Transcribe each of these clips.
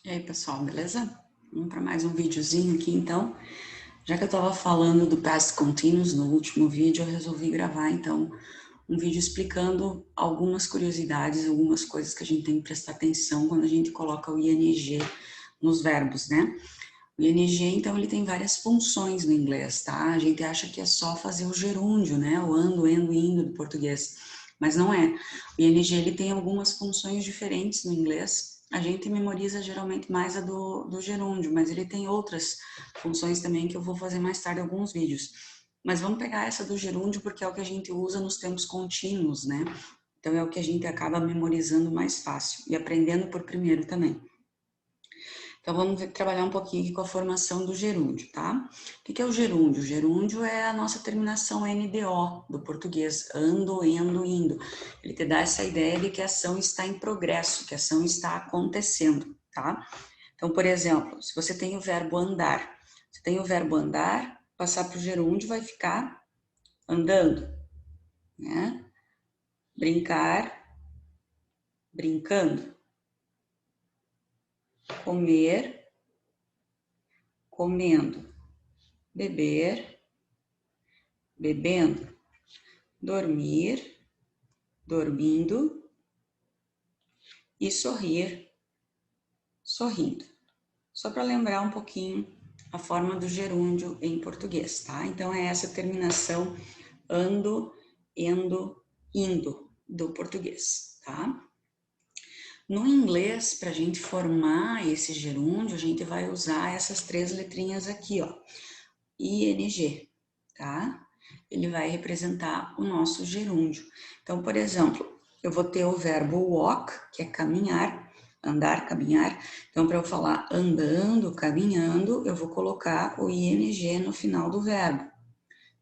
E aí, pessoal, beleza? Vamos para mais um videozinho aqui, então. Já que eu estava falando do Past Continuous no último vídeo, eu resolvi gravar, então, um vídeo explicando algumas curiosidades, algumas coisas que a gente tem que prestar atenção quando a gente coloca o ing nos verbos, né? O ing, então, ele tem várias funções no inglês, tá? A gente acha que é só fazer o gerúndio, né? O ando, endo, indo do português. Mas não é. O ing, ele tem algumas funções diferentes no inglês. A gente memoriza geralmente mais a do gerúndio, mas ele tem outras funções também que eu vou fazer mais tarde em alguns vídeos. Mas vamos pegar essa do gerúndio porque é o que a gente usa nos tempos contínuos, né? Então é o que a gente acaba memorizando mais fácil e aprendendo por primeiro também. Então, vamos trabalhar um pouquinho aqui com a formação do gerúndio, tá? O que é o gerúndio? O gerúndio é a nossa terminação NDO do português, ando, endo, indo. Ele te dá essa ideia de que a ação está em progresso, que a ação está acontecendo, tá? Então, por exemplo, se você tem o verbo andar, você tem o verbo andar, passar para o gerúndio vai ficar andando, né? Brincar, brincando. Comer, comendo. Beber, bebendo. Dormir, dormindo e sorrir, sorrindo. Só para lembrar um pouquinho a forma do gerúndio em português, tá? Então é essa terminação ando, endo, indo do português, tá? No inglês, para a gente formar esse gerúndio, a gente vai usar essas três letrinhas aqui, ó, ing, tá? Ele vai representar o nosso gerúndio. Então, por exemplo, eu vou ter o verbo walk, que é caminhar, andar, caminhar. Então, para eu falar andando, caminhando, eu vou colocar o ing no final do verbo.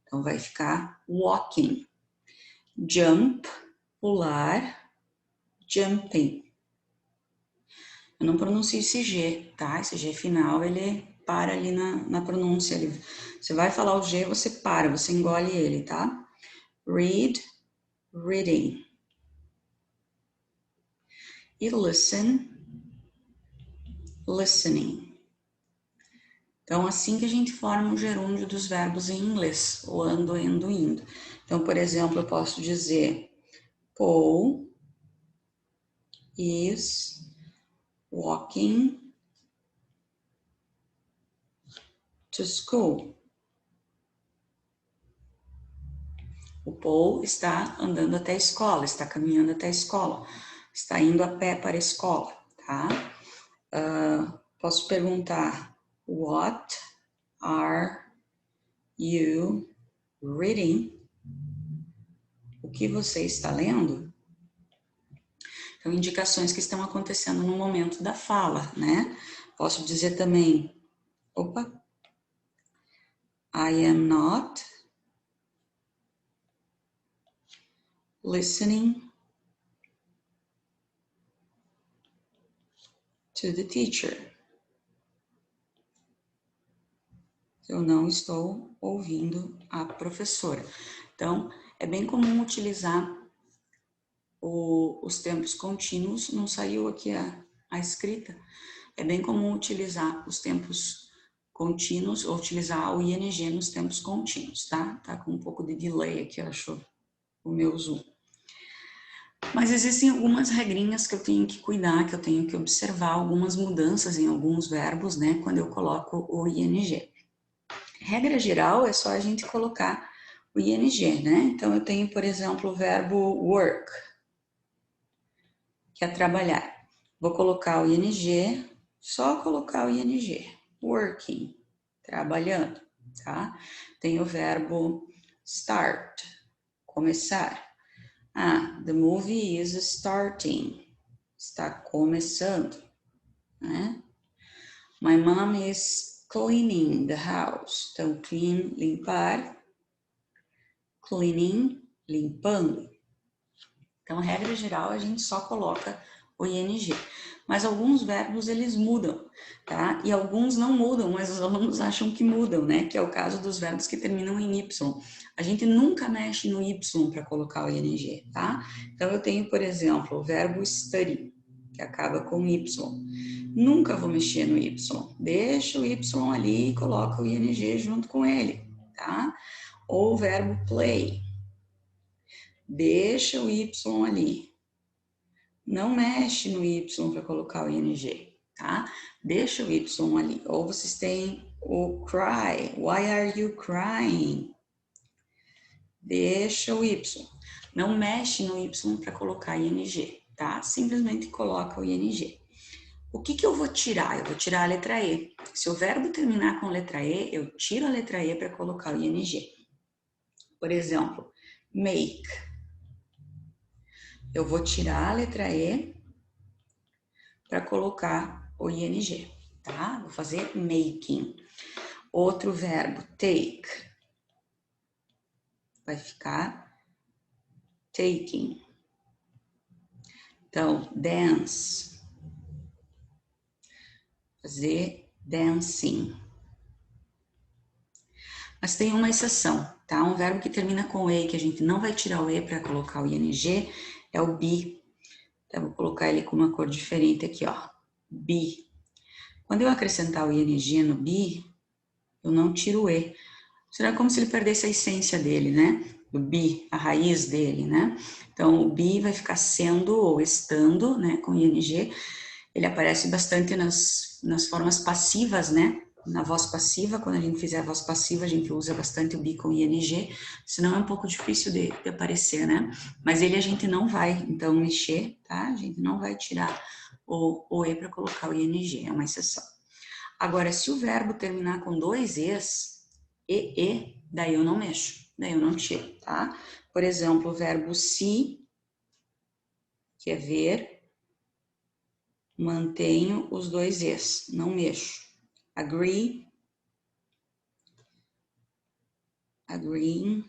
Então, vai ficar walking. Jump, pular, jumping. Eu não pronuncio esse G, tá? Esse G final, ele para ali na pronúncia. Você vai falar o G, você para, você engole ele, tá? Read, reading. E listen, listening. Então, assim que a gente forma o gerúndio dos verbos em inglês, o ando, endo, indo. Então, por exemplo, eu posso dizer Paul is walking to school. O Paul está andando até a escola, está caminhando até a escola, está indo a pé para a escola, tá? Posso perguntar, what are you reading? O que você está lendo? Então, indicações que estão acontecendo no momento da fala, né? Posso dizer também, opa, I am not listening to the teacher. Eu não estou ouvindo a professora. Então, é bem comum utilizar os tempos contínuos, não saiu aqui a escrita, é bem comum utilizar os tempos contínuos, ou utilizar o ing nos tempos contínuos, tá? Tá com um pouco de delay aqui, eu acho, o meu Zoom. Mas existem algumas regrinhas que eu tenho que cuidar, que eu tenho que observar, algumas mudanças em alguns verbos, né, quando eu coloco o ing. Regra geral é só a gente colocar o ing, né? Então eu tenho, por exemplo, o verbo work, que é trabalhar. Vou colocar o ing, só colocar o ing. Working, trabalhando, tá? Tem o verbo start, começar. Ah, the movie is starting, está começando, né? My mom is cleaning the house. Então, clean, limpar. Cleaning, limpando. Então, regra geral, a gente só coloca o ing. Mas alguns verbos, eles mudam, tá? E alguns não mudam, mas os alunos acham que mudam, né? Que é o caso dos verbos que terminam em y. A gente nunca mexe no y para colocar o ing, tá? Então, eu tenho, por exemplo, o verbo study. que acaba com Y. Nunca vou mexer no Y. Deixa o Y ali e coloca o ing junto com ele, tá? Ou o verbo play. Deixa o Y ali. Não mexe no Y para colocar o ing, tá? Deixa o Y ali. Ou vocês têm o cry. Why are you crying? Deixa o Y. Não mexe no Y para colocar ing, tá? Simplesmente coloca o ing. O que eu vou tirar? Eu vou tirar a letra E. Se o verbo terminar com letra E, eu tiro a letra E para colocar o ing. Por exemplo, make. Eu vou tirar a letra E para colocar o ing, tá? Vou fazer making. Outro verbo, take. Vai ficar taking. Então, dance. Fazer dancing. Mas tem uma exceção, tá? Um verbo que termina com E, que a gente não vai tirar o E para colocar o ing, é o be. Então, vou colocar ele com uma cor diferente aqui, ó. Be. Quando eu acrescentar o ing no be, eu não tiro o E. Será como se ele perdesse a essência dele, né? O be, a raiz dele, né? Então, o be vai ficar sendo ou estando, né? Com ing. Ele aparece bastante nas formas passivas, né? Na voz passiva, quando a gente fizer a voz passiva, a gente usa bastante o be com ing, senão é um pouco difícil de aparecer, né? Mas ele a gente não vai, então, mexer, tá? A gente não vai tirar o E para colocar o ing, é uma exceção. Agora, se o verbo terminar com dois Es, e, daí eu não mexo, daí eu não tiro, tá? Por exemplo, o verbo see, que é ver, mantenho os dois Es, não mexo. Agree, agreeing,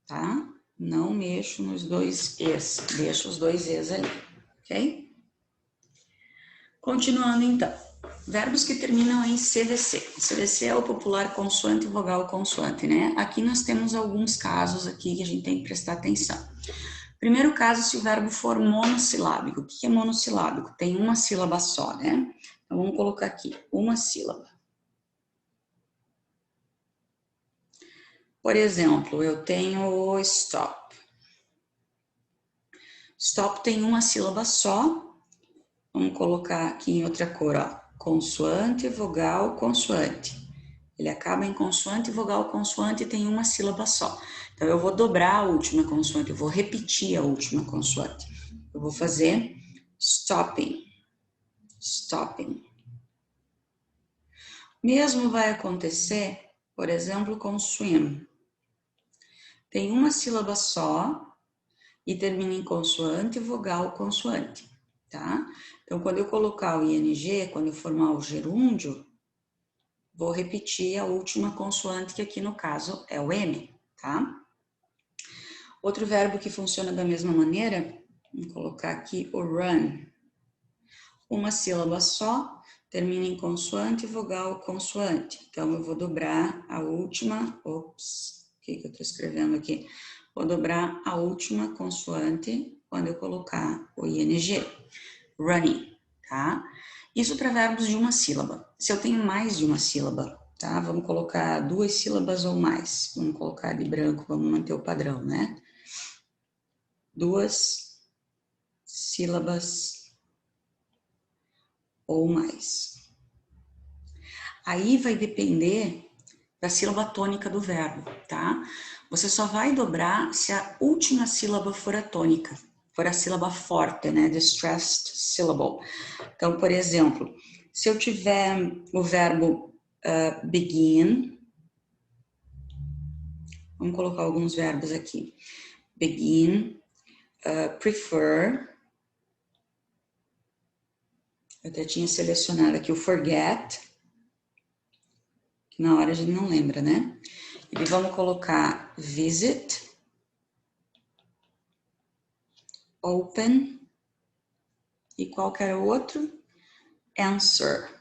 tá? Não mexo nos dois Es, deixo os dois Es ali, ok? Continuando então, verbos que terminam em CVC. CVC é o popular consoante, vogal, consoante, né? Aqui nós temos alguns casos aqui que a gente tem que prestar atenção. Primeiro caso, se o verbo for monossilábico. O que é monossilábico? Tem uma sílaba só, né? Então vamos colocar aqui, uma sílaba. Por exemplo, eu tenho o stop. Stop tem uma sílaba só. Vamos colocar aqui em outra cor, ó. Consoante, vogal, consoante. Ele acaba em consoante, vogal, consoante e tem uma sílaba só. Então, eu vou dobrar a última consoante, eu vou repetir a última consoante. Eu vou fazer stopping, stopping. Mesmo vai acontecer, por exemplo, com swim. Tem uma sílaba só e termina em consoante, vogal, consoante, tá? Então, quando eu colocar o ing, quando eu formar o gerúndio, vou repetir a última consoante, que aqui no caso é o M, tá? Outro verbo que funciona da mesma maneira, vamos colocar aqui o run. Uma sílaba só, termina em consoante, vogal, consoante. Então, eu vou dobrar a última, ops, o que eu tô escrevendo aqui? Vou dobrar a última consoante quando eu colocar o ing, running, tá? Isso para verbos de uma sílaba. Se eu tenho mais de uma sílaba, tá? Vamos colocar 2 sílabas ou mais. Vamos colocar de branco, vamos manter o padrão, né? 2 sílabas ou mais. Aí vai depender da sílaba tônica do verbo, tá? Você só vai dobrar se a última sílaba for a tônica, for a sílaba forte, né? The stressed syllable. Então, por exemplo, se eu tiver o verbo begin, vamos colocar alguns verbos aqui. Begin, prefer, eu até tinha selecionado aqui o forget, que na hora a gente não lembra, né? E vamos colocar visit, open, e qual que era o outro? Answer.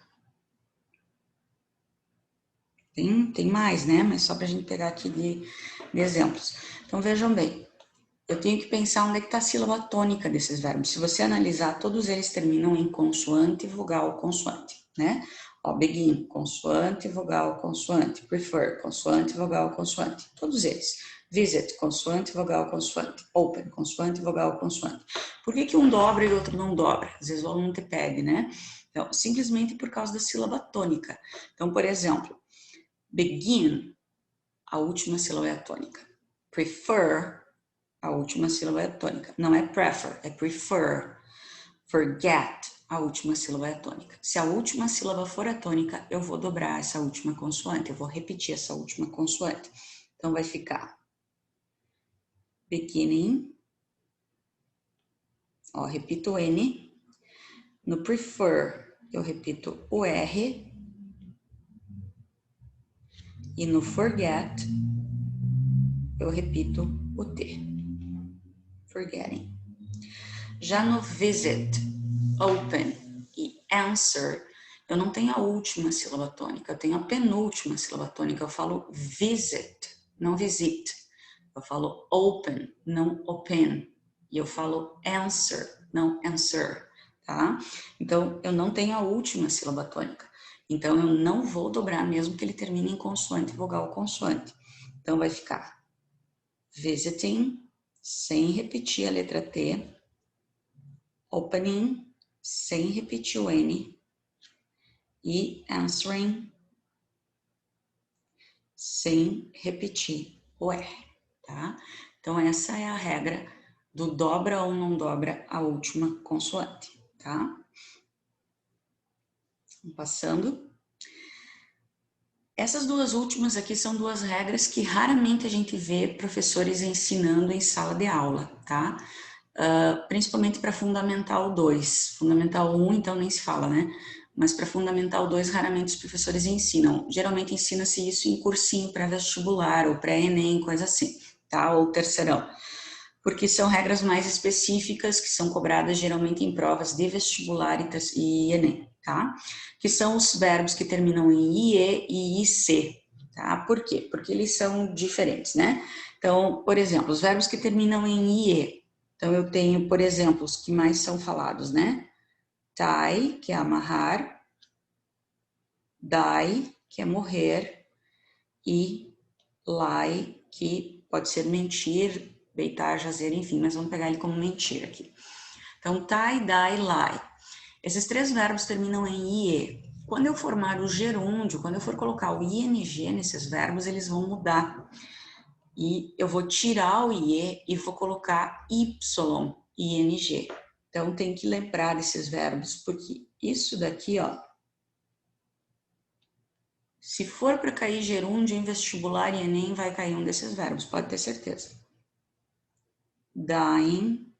Tem mais, né? Mas só para a gente pegar aqui de exemplos. Então, vejam bem. eu tenho que pensar onde é que está a sílaba tônica desses verbos. Se você analisar, todos eles terminam em consoante, vogal, consoante, né? Ó, begin, consoante, vogal, consoante. Prefer, consoante, vogal, consoante. Todos eles. Visit, consoante, vogal, consoante. Open, consoante, vogal, consoante. Por que um dobra e o outro não dobra? Às vezes o aluno te pede, né? Então, simplesmente por causa da sílaba tônica. Então, por exemplo, begin, a última sílaba é a tônica. Prefer, a última sílaba é tônica. Não é prefer, é prefer. Forget, a última sílaba é tônica. Se a última sílaba for a tônica, eu vou dobrar essa última consoante, eu vou repetir essa última consoante. Então, vai ficar beginning, ó, repito o N. No prefer, eu repito o R. E no forget, eu repito o T. Forgetting. Já no visit, open e answer, eu não tenho a última sílaba tônica, eu tenho a penúltima sílaba tônica. Eu falo visit, não visit. Eu falo open, não open. E eu falo answer, não answer, tá? Então, eu não tenho a última sílaba tônica. Então, eu não vou dobrar mesmo que ele termine em consoante, vogal, consoante. Então, vai ficar visiting, sem repetir a letra T, opening, sem repetir o N, e answering, sem repetir o R, tá? Então, essa é a regra do dobra ou não dobra a última consoante, tá? Passando. Essas duas últimas aqui são duas regras que raramente a gente vê professores ensinando em sala de aula, tá? Principalmente para Fundamental 2. Fundamental 1, então, nem se fala, né? Mas para Fundamental 2, raramente os professores ensinam. Geralmente ensina-se isso em cursinho pré-vestibular ou pré-ENEM, coisa assim, tá? Ou terceirão. Porque são regras mais específicas que são cobradas geralmente em provas de vestibular e ENEM, tá? Que são os verbos que terminam em IE e IC, tá? Por quê? Porque eles são diferentes, né? Então, por exemplo, os verbos que terminam em IE. Então, eu tenho, por exemplo, os que mais são falados, né? Tie, que é amarrar. Die, que é morrer. E lie, que pode ser mentir, deitar, jazer, enfim, mas vamos pegar ele como mentir aqui. Então, tie, die, lie. Esses três verbos terminam em IE. Quando eu formar o gerúndio, quando eu for colocar o ING nesses verbos, eles vão mudar. E eu vou tirar o IE e vou colocar Y, ING. Então, tem que lembrar desses verbos, porque isso daqui, ó, se for para cair gerúndio em vestibular e ENEM, vai cair um desses verbos, pode ter certeza. Dying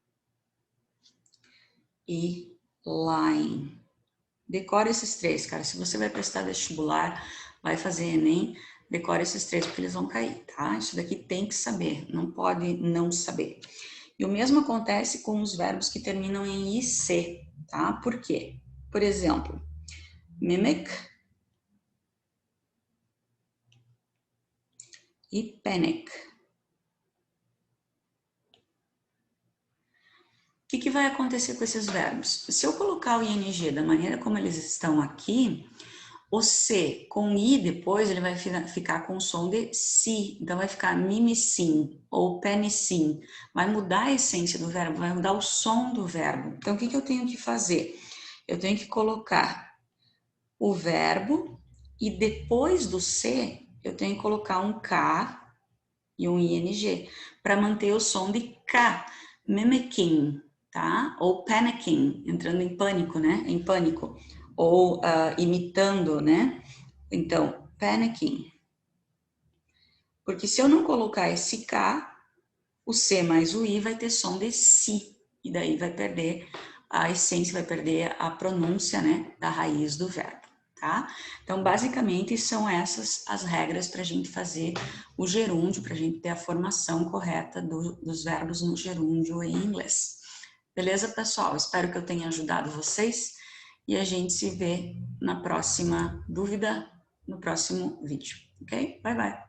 e lying. Decora esses três, cara. Se você vai prestar vestibular, vai fazer ENEM, decora esses três porque eles vão cair, tá? Isso daqui tem que saber, não pode não saber. E o mesmo acontece com os verbos que terminam em IC, tá? Por quê? Por exemplo, mimic e panic. O que vai acontecer com esses verbos? Se eu colocar o ING da maneira como eles estão aqui, o C com I depois, ele vai ficar com o som de si. Então, vai ficar mimicin ou penicin. Vai mudar a essência do verbo, vai mudar o som do verbo. Então, o que eu tenho que fazer? Eu tenho que colocar o verbo e depois do C, eu tenho que colocar um K e um ING para manter o som de K. Mimicking, tá? Ou panicking, entrando em pânico, né? Em pânico. Ou imitando, né? Então, panicking. Porque se eu não colocar esse K, o C mais o I vai ter som de si. E daí vai perder a essência, vai perder a pronúncia, né? Da raiz do verbo, tá? Então, basicamente, são essas as regras para a gente fazer o gerúndio, para a gente ter a formação correta dos verbos no gerúndio em inglês. Beleza, pessoal? Espero que eu tenha ajudado vocês e a gente se vê na próxima dúvida, no próximo vídeo, ok? Bye, bye!